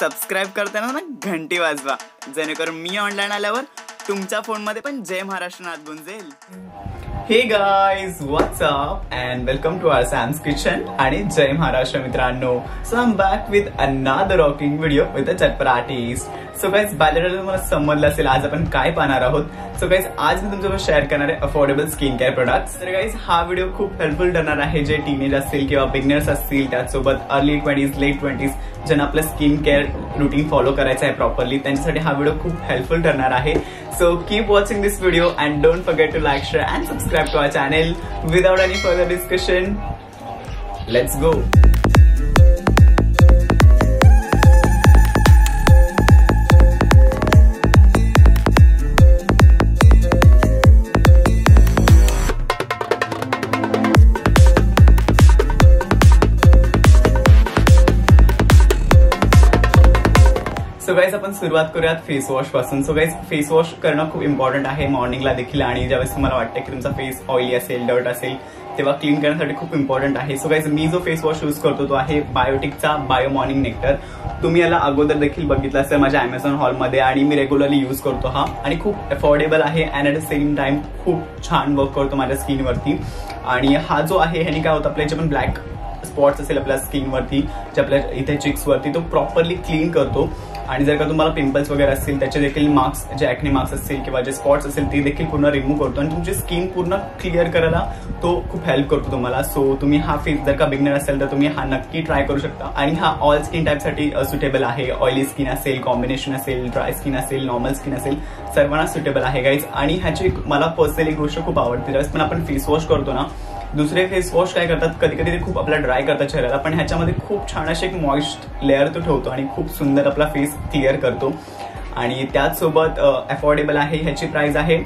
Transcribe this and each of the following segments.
Subscribe करताना ना घंटी वाजवा, जेणेकरून मी ऑनलाईन आल्यावर तुमच्या फोनमध्ये पण जय महाराष्ट्र नाद गुंजेल. Hey guys, what's up and welcome to our Sam's kitchen आणि जय महाराष्ट्र मित्रांनो. So I am back with another rocking video with a चटपट आर्टिस्ट. सो गाइज, बाय मला समजलं असेल आज आपण काय पाहणार आहोत. सो गाइज, आज मी तुमच्यासोबत शेअर करणार आहे अफोर्डेबल स्किन केअर प्रोडक्ट्स. तर गाइज, हा व्हिडिओ खूप हेल्पफुल ठरणार आहे जे टीनेज असतील किंवा बिगनर्स असतील, त्याचसोबत अर्ली 20s लेट 20s ज्यांना आपलं स्किन केअर रुटीन फॉलो करायचं आहे प्रॉपरली, त्यांच्यासाठी हा व्हिडिओ खूप हेल्पफुल ठरणार आहे. So keep watching this video and don't forget to like, share and subscribe to our channel. Without any further discussion, let's go. So guys, आपण सुरुवात करूयात फेस वॉश पासून. सो गाइज, फेस वॉश करणं खूप important आहे मॉर्निंगला देखील, आणि ज्यावेळेस तुम्हाला वाटतं की तुमचा फेस ऑइली असेल, डर्ट असेल, तेव्हा क्लीन करण्यासाठी खूप इम्पॉर्टंट आहे. सो गाइज, मी जो फेस वॉश यूज करतो तो आहे बायोटिकचा बायो मॉर्निंग नेक्टर. तुम्ही याला अगोदर देखील बघितलं असेल माझ्या अमेझॉन हॉलमध्ये, आणि मी रेग्युलरली यूज करतो हा, आणि खूप अफोर्डेबल आहे and at the same time खूप छान वर्क करतो माझ्या स्किनवरती. आणि हा जो आहे ह्याने काय होतं, आपल्या जे पण ब्लॅक स्पॉट्स असेल आपल्या स्किनवरती, जे आपल्या इथे चिक्सवरती, तो प्रॉपरली क्लीन करतो. आणि जर का तुम्हाला पिंपल्स वगैरे असतील त्याचे देखील मार्क्स, जे ॲक्ने मार्क्स असतील किंवा जे स्पॉट्स असेल ते देखील पूर्ण रिमूव्ह करतो, आणि तुमची स्किन पूर्ण क्लिअर करायला तो खूप हेल्प करतो तुम्हाला. सो तुम्ही हा फेस जर का बिगनर असेल तर तुम्ही हा नक्की ट्राय करू शकता. आणि हा ऑल स्किन टाईपसाठी सुटेबल आहे. ऑइली स्किन असेल, कॉम्बिनेशन असेल, ड्राय स्किन असेल, नॉर्मल स्किन असेल, सर्वांना सुटेबल आहे गाईज. आणि ह्याची मला पर्सनली गोष्ट खूप आवडते, ज्यावेळेस पण आपण फेस वॉश करतो ना, दुसरे फेस वॉश काय करतात, कधी कधी ते खूप आपला ड्राय करतात चेहऱ्याला, पण ह्याच्यामध्ये खूप छान असे एक मॉइस्ट लेअर तो ठेवतो आणि खूप सुंदर आपला फेस क्लिअर करतो. आणि त्याचसोबत अफोर्डेबल आहे. ह्याची प्राइस आहे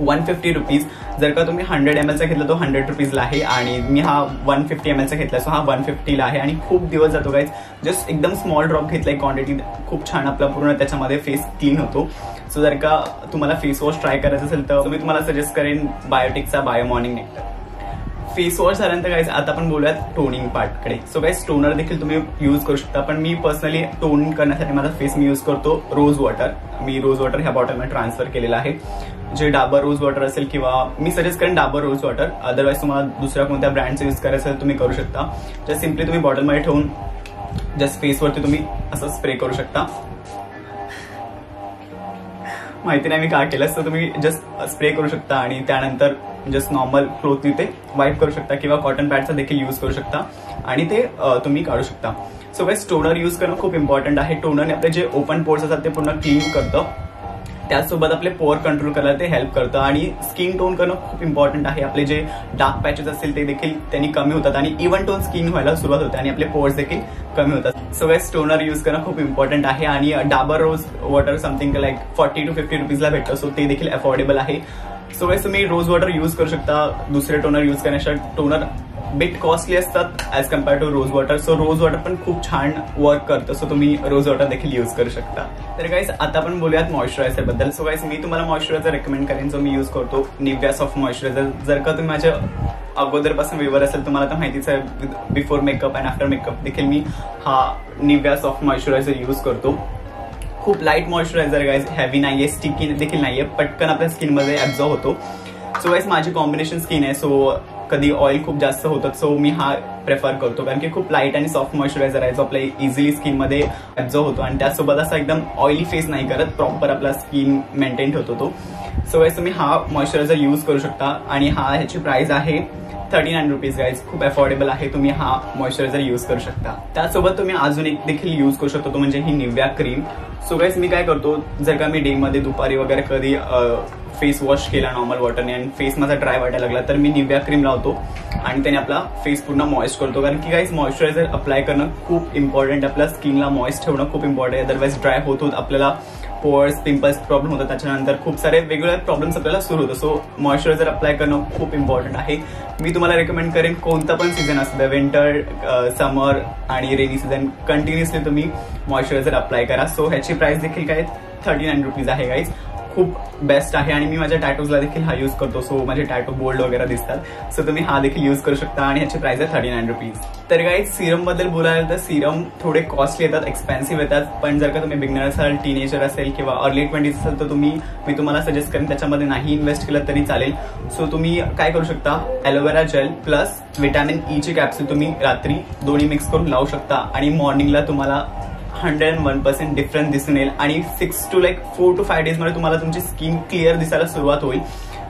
150 रुपीज. जर का तुम्ही 100 ml चा घेतला तो 100 रुपीजला आहे, आणि मी हा 150 ml चा घेतला, सो हा 150 ला आहे. आणि खूप दिवस जातो गाईज. जस्ट एकदम स्मॉल ड्रॉप घेतलाय क्वांटिटी, खूप छान आपला पूर्ण त्याच्यामध्ये फेस क्लीन होतो. सो जर का तुम्हाला फेस वॉश ट्राय करायचं असेल तर मी तुम्हाला सजेस्ट करेन बायोटिकचा bio morning nectar. Face wash झाल्यानंतर गाईज आता आपण बोलूयात टोनिंग पार्टकडे. सो गाईज, टोनर देखील तुम्ही यूज करू शकता, पण मी पर्सनली टोन करण्यासाठी माझा फेस मी यूज करतो रोज वॉटर. मी रोज वॉटर ह्या बॉटलमध्ये ट्रान्सफर केलेला आहे. जे डाबर रोज वॉटर असेल, किंवा मी सजेस्ट करेन डाबर रोज वॉटर. अदरवाईज तुम्हाला दुसऱ्या कोणत्या ब्रँडचं यूज करायचं असेल तुम्ही करू शकता. जस्ट सिम्पली तुम्ही बॉटलमध्ये ठेवून जस्ट फेसवरती तुम्ही असं स्प्रे करू शकता. माहिती नाही मी का केलं, तर तुम्ही जस्ट स्प्रे करू शकता आणि त्यानंतर जस्ट नॉर्मल क्लोथनी ते वाईप करू शकता, किंवा कॉटन पॅडचा देखील यूज करू शकता, आणि ते तुम्ही काढू शकता. सो गाईज, टोनर यूज करणं खूप इम्पॉर्टंट आहे. टोनरने आपले जे ओपन पोर्स असतात ते पूर्ण क्लीन करतं, त्याचसोबत आपले पोअर कंट्रोल करायला ते हेल्प करतं. आणि स्किन टोन करणं खूप इम्पॉर्टंट आहे. आपले जे डार्क पॅचेस असतील ते देखील त्यांनी कमी होतात, आणि इव्हन टोन स्किन व्हायला सुरुवात होते, आणि आपले पोअर्स देखील कमी होतात. सो गाईज, टोनर यूज करणं खूप इम्पॉर्टंट आहे. आणि Dabur rose water something like 40 to 50 रुपीजला भेटतं, सो ते देखील अफोर्डेबल आहे. सो गाईज, तुम्ही रोज वॉटर यूज करू शकता. दुसरे टोनर यूज करण्याच्या टोनर बिट कॉस्टली असतात as compare to rose water. So rose water पण खूप छान वर्क करतं, सो तुम्ही रोज वॉटर देखील यूज करू शकता. तर गाईज, आता आपण बोलूयात मॉइश्चरायझर बद्दल. सो गाईज, मी तुम्हाला मॉइश्चरायझर रेकमेंड करेन जो मी यूज करतो, निव्हिया सॉफ्ट मॉइश्चरायझर. जर का तुम्ही माझ्या अगोदरपासून व्ह्यूवर असेल तुम्हाला तर माहितीच आहे, before makeup and after makeup देखील मी हा निव्हिया सॉफ्ट मॉइश्चरायझर यूज करतो. खूप लाईट मॉइश्चरायझर गाईज, हेवी नाहीये, स्टिकी देखील नाहीये, पटकन आपल्या स्किनमध्ये ऍब्झॉर्ब होतो. सो गाईज, माझी कॉम्बिनेशन स्किन आहे, सो कधी ऑइल खूप जास्त होतं, सो मी हा प्रेफर करतो, कारण की खूप लाईट आणि सॉफ्ट मॉइश्चरायझर आहे जो आपल्या इझिली स्किनमध्ये ॲब्झॉर्ब होतो, आणि त्यासोबत असा एकदम ऑइली फेस नाही करत, प्रॉपर आपला स्किन मेंटेन ठेवतो तो. सो गाईज, तुम्ही हा मॉइश्चरायझर यूज करू शकता. आणि ह्याची प्राइस आहे 39 रुपीज गाईज. खूप अफोर्डेबल आहे. तुम्ही हा मॉइश्चरायझर यूज करू शकता. त्यासोबत तुम्ही अजून एक देखील यूज करू शकतो, तो म्हणजे ही निव्हिया क्रीम. सो गाईज, मी काय करतो, जर का मी डे मध्ये दुपारी वगैरे कधी फेस वॉश केला नॉर्मल वॉटरने आणि फेस माझा ड्राय वाटायला लागला, तर मी निव्हिया क्रीम लावतो आणि त्याने आपला फेस पूर्ण मॉइस्ट करतो. कारण की गाईज, मॉइश्चरायझर अप्लाय करणं खूप इम्पॉर्टंट, आपल्या स्किनला मॉइस्ट ठेवणं खूप इम्पॉर्टंट आहे. अदरवाईज ड्राय होत आपल्याला पोअर्स, पिंपल्स प्रॉब्लेम होतात, त्याच्यानंतर खूप सारे वेगवेगळे प्रॉब्लेम्स आपल्याला सुरू होतं. सो मॉइश्चरायझर अप्लाय करणं खूप इम्पॉर्टंट आहे. मी तुम्हाला रेकमेंड करेन, कोणता पण सीझन असू द्या, विंटर, समर आणि रेनी सीझन, कंटिन्युअसली तुम्ही मॉइश्चरायझर अप्लाय करा. सो ह्याची प्राइस देखील काय 39 रुपीज आहे गाईज. खूप बेस्ट आहे आणि मी माझ्या टॅटूजला देखील हा यूज करतो. सो माझे टॅटू बोल्ड वगैरे दिसतात. सो तुम्ही हा देखील यूज करू शकता आणि ह्याची प्राइस आहे 39 रुपीज. तर गाईज सिरम बद्दल बोलायला तर सिरम थोडे कॉस्टली येतात, एक्सपेन्सिव्ह येतात. पण जर का तुम्ही बिगनर असाल, टीनेजर असेल किंवा अर्ली 20s असाल तर मी तुम्हाला सजेस्ट करेन त्याच्यामध्ये नाही इन्व्हेस्ट केलं तरी चालेल. सो तुम्ही काय करू शकता, aloe vera gel plus vitamin E ची कॅप्सूल तुम्ही रात्री दोन्ही मिक्स करून लावू शकता आणि मॉर्निंगला तुम्हाला 101% डिफरन्स दिसून येईल आणि 4 to 5 डेज मध्ये तुम्हाला तुमची स्किन क्लिअर दिसायला सुरुवात होईल.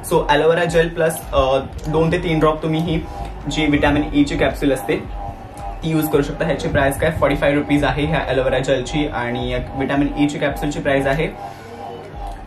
सो एलोवेरा जेल प्लस 2 ते 3 ड्रॉप तुम्ही ही जी विटॅमिन ई ची कॅप्सूल असते ती यूज करू शकता. ह्याची प्राइस काय 45 रुपीज आहे ह्या एलोवेरा जेलची आणि विटॅमिन ई ची कॅप्सूलची प्राइस आहे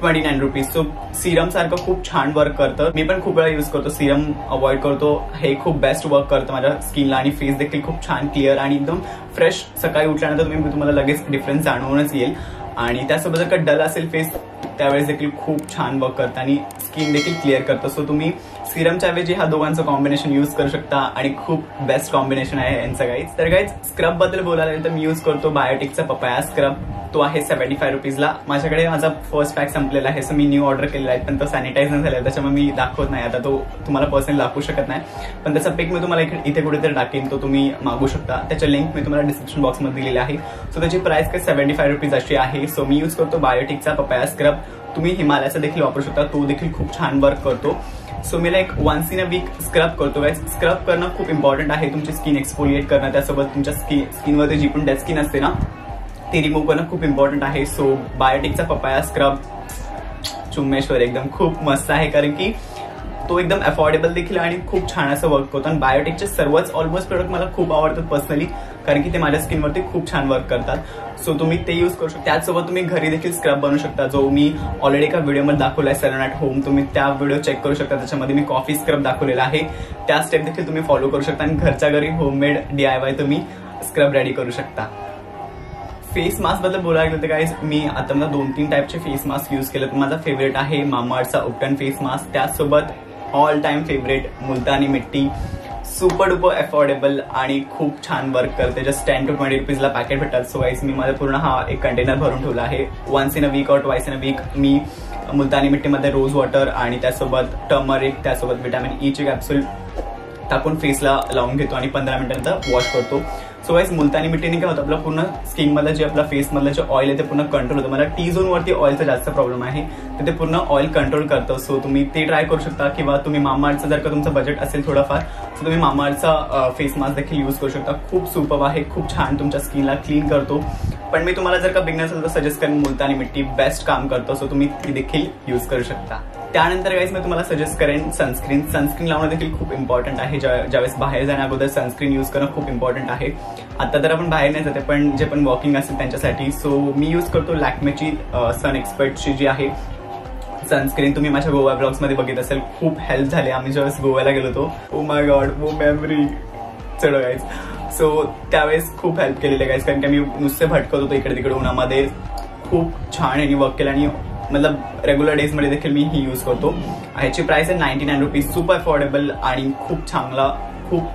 29 रुपीज. सो सिरम सारखं खूप छान वर्क करतं. मी पण खूप वेळा यूज करतो, सिरम अवॉइड करतो. हे खूप बेस्ट वर्क करतं माझ्या स्किनला आणि फेस देखील खूप छान क्लिअर आणि एकदम फ्रेश. सकाळी उठल्यानंतर तुम्हाला लगेच डिफरन्स जाणवूनच येईल. आणि त्यासोबत जर का डल असेल फेस त्यावेळेस देखील खूप छान वर्क करतं आणि स्किन देखील क्लिअर करतं. सो तुम्ही सिरमच्या ऐवजी हा दोघांचं कॉम्बिनेशन यूज करू शकता आणि खूप बेस्ट कॉम्बिनेशन आहे यांचं गाईज. तर गाईज स्क्रब बद्दल बोलायला तर मी यूज करतो बायोटिकचा पपाया स्क्रब. तो आहे 75 रुपीजला. माझ्याकडे माझा फर्स्ट पॅक संपलेला आहे. सो मी न्यू ऑर्डर केलेला आहे, पण तो सॅनिटाईज नाही झालेला त्याच्यामुळे मी दाखवत नाही. आता तो तुम्हाला पर्सनली दाखवू शकत नाही, पण त्याचा पिक मी तुम्हाला इथे कुठेतरी टाकेन, तो तुम्ही मागू शकता. त्याच्या लिंक मी तुम्हाला डिस्क्रिप्शन बॉक्समध्ये दिलेली आहे. सो त्याची प्राइस काय 75 रुपीज अशी आहे. सो मी यूज करतो बायोटिकचा पपाया स्क्रब. तुम्ही हिमालयाचा देखील वापरू शकता, तो देखील खूप छान वर्क करतो. सो मी once in a week scrub करतो. स्क्रब करणं खूप इम्पॉर्टंट आहे, तुमची स्किन एक्सफोलिएट करणं, त्यासोबत तुमच्या स्किनवरती जी पण डेड स्किन असते ना ती रिमूव्ह करणं खूप इम्पॉर्टंट आहे. सो बायोटिकचा पपाया स्क्रब चुम्मेश्वर एकदम खूप मस्त आहे, कारण की तो एकदम अफोर्डेबल देखील आणि खूप छान असं वर्क करतो. आणि बायोटिकचे सर्वच ऑलमोस्ट प्रोडक्ट मला खूप आवडतात पर्सनली, कारण की ते माझ्या स्किनवरती खूप छान वर्क करतात. सो तुम्ही ते यूज करू शकता. त्याचसोबत तुम्ही घरी देखील स्क्रब बनवू शकता, जो मी ऑलरेडी एका व्हिडिओमध्ये दाखवला आहे सॅलॉन ॲट होम. तुम्ही त्या व्हिडिओ चेक करू शकता, त्याच्यामध्ये मी कॉफी स्क्रब दाखवलेला आहे. त्या स्टेप देखील तुम्ही फॉलो करू शकता आणि घरच्या घरी होममेड DIY तुम्ही स्क्रब रेडी करू शकता. फेस मास्क बद्दल बोलायला गेलं तर गाईज मी आता मला 2-3 टाईपचे फेस मास्क यूज केले. माझा फेवरेट आहे मामाअर्थचा उपटन फेस मास्क. त्याचसोबत all time favourite multani mitti. Super duper affordable आणि खूप छान वर्क करते. जस्ट 10 to 20 रुपीजला पॅकेट भेटतात. सो गाईज मी माझा पूर्ण हा एक कंटेनर भरून ठेवला आहे. वन्स इन अ वीक और ट्वाइस इन अ वीक मी मुलतानी मिट्टीमध्ये रोज वॉटर आणि त्यासोबत टर्मरिक, त्यासोबत विटॅमिन ई ची कॅप्सूल टाकून फेसला लावून घेतो आणि 15 मिनिटांनंतर वॉश करतो. सो गाईज मुलतानी मिट्टीने काय होतं, आपलं पूर्ण स्किन मधलं जे आपल्या फेस मधलं जे ऑइल आहे ते पूर्ण कंट्रोल होतं. मला टी झोन वरती ऑइलचा जास्त प्रॉब्लेम आहे, तर ते पूर्ण ऑइल कंट्रोल करतं. सो तुम्ही ते ट्राय करू शकता. किंवा तुम्ही मामाअर्थचं जर का तुमचं बजेट असेल थोडंफार, तर तुम्ही मामाअर्थचा फेस मास्क देखील यूज करू शकता. खूप सुपर आहे, खूप छान तुमच्या स्किनला क्लीन करतो. पण मी तुम्हाला जर का बिगनर असेल तर सजेस्ट करेन मुलतानी मिट्टी बेस्ट काम करतो. सो तुम्ही ती देखील यूज करू शकता. त्यानंतर गाईज मी तुम्हाला सजेस्ट करेन सनस्क्रीन. सनस्क्रीन लावणं देखील खूप इम्पॉर्टंट आहे. ज्यावेळेस बाहेर जाण्या अगोदर सनस्क्रीन यूज करणं खूप इम्पॉर्टंट आहे. आता तर आपण बाहेर नाही जाते, पण जे पण वॉकिंग असेल त्यांच्यासाठी. सो मी यूज करतो लॅक्मेची सन एक्सपर्टची जी आहे सनस्क्रीन. तुम्ही माझ्या गोवा ब्लॉग्स मध्ये बघित असेल, खूप हेल्प झाली आम्ही ज्यावेळेस गोव्याला गेलो होतो. ओ माय गॉड, वो मेमरी चढ गाईज. सो त्यावेळेस खूप हेल्प केलेली आहे गाईज, कारण की मी नुसते भटकत होतो इकडे तिकडे उन्हामध्ये. खूप छान यांनी वर्क केलं आणि मतलब रेग्युलर डेज मध्ये देखील मी ही यूज करतो. ह्याची प्राइस आहे 99 रुपीज. सुपर अफोर्डेबल आणि खूप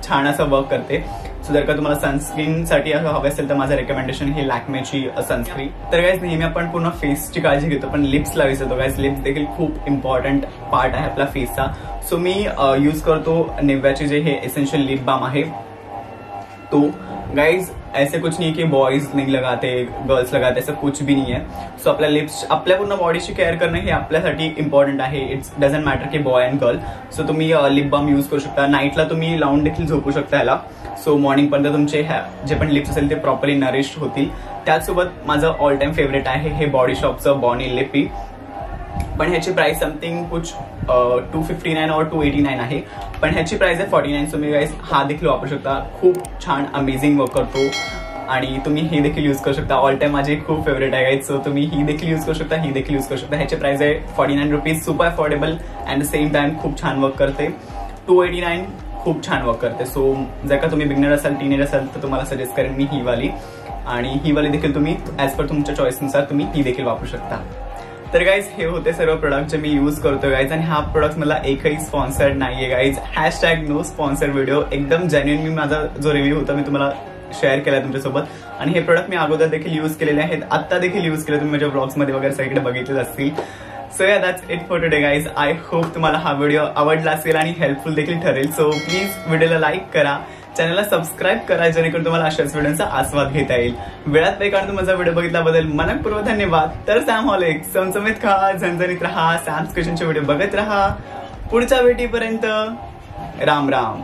छान असं वर्क करते. सो जर का तुम्हाला सनस्क्रीनसाठी हवं असेल तर माझं रेकमेंडेशन हे लॅक्मेची सनस्क्रीन. तर गाईज नेहमी आपण पूर्ण फेसची काळजी घेतो, पण लिप्सला विसरतो गाईज. लिप्स देखील खूप इम्पॉर्टंट पार्ट आहे आपल्या फेसचा. सो मी यूज करतो निव्याचे जे हे एसेन्शियल लिप बाम आहे तो. गाइज ऐसे कुछ नहीं कि बॉयज नहीं लगाते, गर्ल्स लगाते, ऐसा कुछ भी नहीं है. सो आपल्या लिप्स, आपल्या पूर्ण बॉडीची केअर करणं हे आपल्यासाठी इम्पॉर्टंट आहे. इट्स डझंट मॅटर की बॉय अँड गर्ल. सो तुम्ही लिप बाम यूज करू शकता. नाईटला तुम्ही लावून देखील झोपू शकता ह्याला. सो मॉर्निंग पर्यंत तुमचे जे पण लिप्स असेल ते प्रॉपरली नरिश्ड होतील. त्याचसोबत माझं ऑल टाइम फेवरेट आहे हे बॉडी शॉपचं बॉनी लिपी. पण ह्याची प्राइस समथिंग कुछ 259 और 289 आहे, पण ह्याची प्राइस आहे 49. सो मी गाईज हा देखील वापरू शकता. खूप छान अमेझिंग वर्क करतो आणि तुम्ही हे देखील यूज करू शकता. ऑल टाइम माझी खूप फेवरेट आहे गाईज. सो तुम्ही ही देखील यूज करू शकता, ही देखील यूज करू शकता. ह्याची प्राइस आहे 49 rupees. Super affordable and the same time खूप छान वर्क करते. 289 खूप छान वर्क करते. सो जर का तुम्ही बिगनर असाल, टीनेजर असाल तर तुम्हाला सजेस्ट करेन मी ही वाली. आणि ही वाली देखील तुम्ही ॲज पर तुमच्या चॉईसनुसार तुम्ही ती देखील वापरू शकता. तर गाईज हे होते सर्व प्रोडक्ट जे मी यूज करतो गाईज. आणि हा प्रोडक्ट मला एकही स्पॉन्सर्ड नाहीये गाईज. #No sponsor video. एकदम जेन्युइन मी माझा जो रिव्ह्यू होता मी तुम्हाला शेअर केला तुमच्यासोबत. आणि हे प्रोडक्ट मी अगोदर देखील यूज केलेले आहेत, आता देखील यूज केले. तुम्ही माझ्या ब्लॉग्स मध्ये वगैरे सगळीकडे बघितलेच असतील. सो या that's it for today guys. I hope तुम्हाला हा व्हिडिओ आवडला असेल आणि हेल्पफुल देखील ठरेल. सो प्लीज व्हिडिओला लाईक करा, चॅनलला सबस्क्राईब करा, जेणेकरून तुम्हाला अशाच व्हिडिओचा आस्वाद घेता येईल. वेळात वेळ काढून माझा व्हिडिओ बघितल्याबद्दल मनपूर्वक धन्यवाद. तर सॅम हॉलिक, चमचमीत खा, झणझणीत राहा, सॅम्स किचनचे व्हिडिओ बघत राहा. पुढच्या भेटीपर्यंत राम राम.